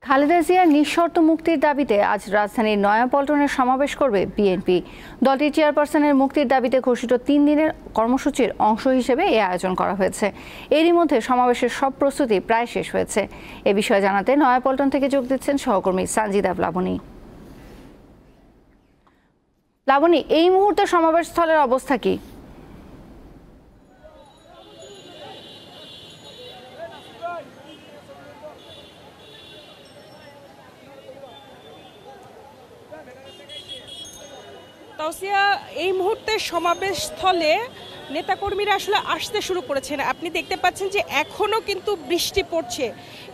খালেদা জিয়ার নিঃশর্ত মুক্তির দাবিতে আজ রাজধানীর নয়াপল্টনে সমাবেশ করবে বিএনপি। দলটির চেয়ারপারসনের মুক্তির দাবিতে ঘোষিত 3 দিনের কর্মসূচির অংশ হিসেবে এই আয়োজন করা হয়েছে। এরই মধ্যে সমাবেশের সব প্রস্তুতি প্রায় শেষ হয়েছে। এ বিষয়ে জানাতে নয়াপল্টন থেকে যোগ দিচ্ছেন সহকর্মী সানজিদা প্লাবনী। প্লাবনী, এই মুহূর্তে সমাবেশ স্থলের অবস্থা কি? তাওসিয়া, এই মুহূর্তে সমাবেশ স্থলে নেতাকর্মীরা আসলে আসতে শুরু করেছেন। আপনি দেখতে পাচ্ছেন যে এখনও কিন্তু বৃষ্টি পড়ছে।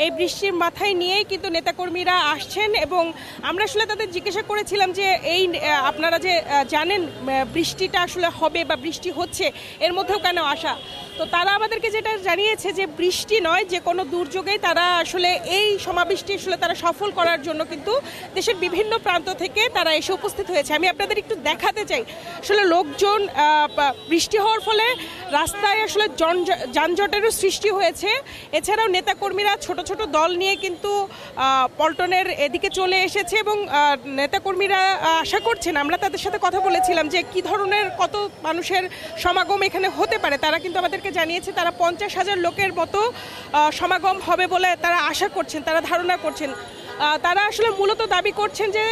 এই বৃষ্টির মাথায় নিয়েই কিন্তু নেতাকর্মীরা আসছেন এবং আমরা আসলে তাদের জিজ্ঞাসা করেছিলাম যে এই আপনারা যে জানেন বৃষ্টিটা আসলে হবে বা বৃষ্টি হচ্ছে, এর মধ্যেও কেন আসা? তো তারা আমাদেরকে যেটা জানিয়েছে যে বৃষ্টি নয়, যে কোনো দুর্যোগেই তারা আসলে এই সমাবেশটি আসলে তারা সফল করার জন্য কিন্তু দেশের বিভিন্ন প্রান্ত থেকে তারা এসে উপস্থিত হয়েছে। আমি আপনাদের একটু দেখাতে চাই। আসলে লোকজন বৃষ্টি হওয়ার ফলে রাস্তায় আসলে যানজটেরও সৃষ্টি হয়েছে। এছাড়াও নেতাকর্মীরা ছোট ছোট দল নিয়ে কিন্তু পল্টনের এদিকে চলে এসেছে এবং নেতাকর্মীরা আশা করছেন, আমরা তাদের সাথে কথা বলেছিলাম যে কি ধরনের কত মানুষের সমাগম এখানে হতে পারে। তারা কিন্তু আমাদেরকে জানিয়েছে তারা 50,000 লোকের মতো সমাগম হবে বলে তারা আশা করছেন, তারা ধারণা করছেন। তারা আসলে মূলত দাবি করছেন যে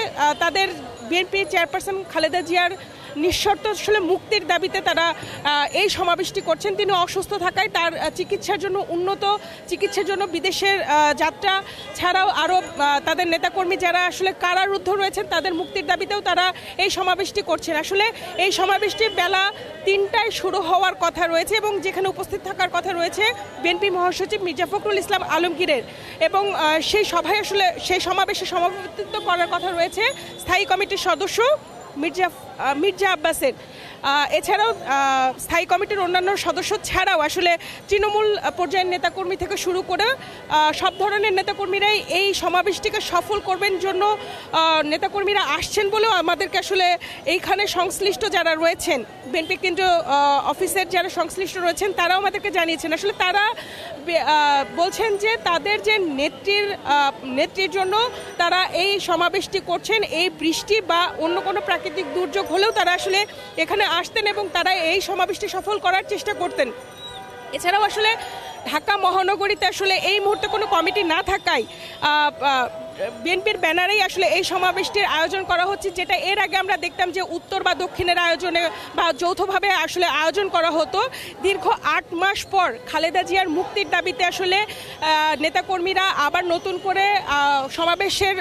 তাদের বিএনপি চেয়ারপারসন খালেদা জিয়ার নিঃশর্ত আসলে মুক্তির দাবিতে তারা এই সমাবেশটি করছেন। তিনি অসুস্থ থাকায় তার চিকিৎসার জন্য উন্নত চিকিৎসার জন্য বিদেশের যাত্রা ছাড়াও আরও তাদের নেতাকর্মী যারা আসলে কারারুদ্ধ রয়েছেন তাদের মুক্তির দাবিতেও তারা এই সমাবেশটি করছেন। আসলে এই সমাবেশটি বেলা 3টায় শুরু হওয়ার কথা রয়েছে এবং যেখানে উপস্থিত থাকার কথা রয়েছে বিএনপি মহাসচিব মির্জা ফখরুল ইসলাম আলমগীরের, এবং সেই সমাবেশে সভাপতিত্ব করার কথা রয়েছে স্থায়ী কমিটির সদস্য মির্জা আব্বাসের। এছাড়াও স্থায়ী কমিটির অন্যান্য সদস্য ছাড়াও আসলে তৃণমূল পর্যায়ের নেতাকর্মী থেকে শুরু করে সব ধরনের নেতাকর্মীরাই এই সমাবেশটিকে সফল করবেন জন্য নেতাকর্মীরা আসছেন বলেও আমাদেরকে আসলে এইখানে সংশ্লিষ্ট যারা রয়েছেন বিএনপি কেন্দ্রীয় অফিসের যারা সংশ্লিষ্ট রয়েছেন তারাও আমাদেরকে জানিয়েছেন। আসলে তারা বলছেন যে তাদের যে নেত্রীর জন্য তারা এই সমাবেশটি করছেন। এই বৃষ্টি বা অন্য কোনো প্রাকৃতিক দুর্যোগ হলেও তারা আসলে এখানে আসতেন এবং তারা এই সমাবেশটি সফল করার চেষ্টা করতেন। এছাড়াও আসলে ঢাকা মহানগরীতে আসলে এই মুহূর্তে কোনো কমিটি না থাকায় বিএনপির ব্যানারেই আসলে এই সমাবেশটির আয়োজন করা হচ্ছে, যেটা এর আগে আমরা দেখতাম যে উত্তর বা দক্ষিণের আয়োজনে বা যৌথভাবে আসলে আয়োজন করা হতো। দীর্ঘ 8 মাস পর খালেদা জিয়ার মুক্তির দাবিতে আসলে নেতাকর্মীরা আবার নতুন করে সমাবেশের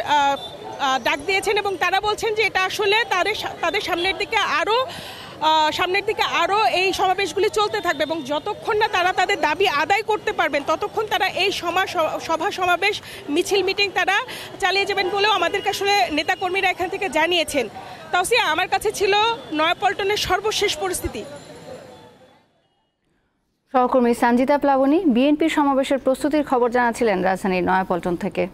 ডাক দিয়েছেন এবং তারা বলছেন যে এটা আসলে তাদের সামনের দিকে আরও এই সমাবেশগুলি চলতে থাকবে এবং যতক্ষণ না তারা তাদের দাবি আদায় করতে পারবেন ততক্ষণ তারা এই সভা সমাবেশ মিছিল মিটিং তারা চালিয়ে যাবেন বলেও আমাদেরকে আসলে নেতাকর্মীরা এখান থেকে জানিয়েছেন। তাওসিয়া, আমার কাছে ছিল নয়াপল্টনের সর্বশেষ পরিস্থিতি। সহকর্মী সানজিদা প্লাবনী বিএনপির সমাবেশের প্রস্তুতির খবর জানাচ্ছিলেন রাজধানীর নয়াপল্টন থেকে।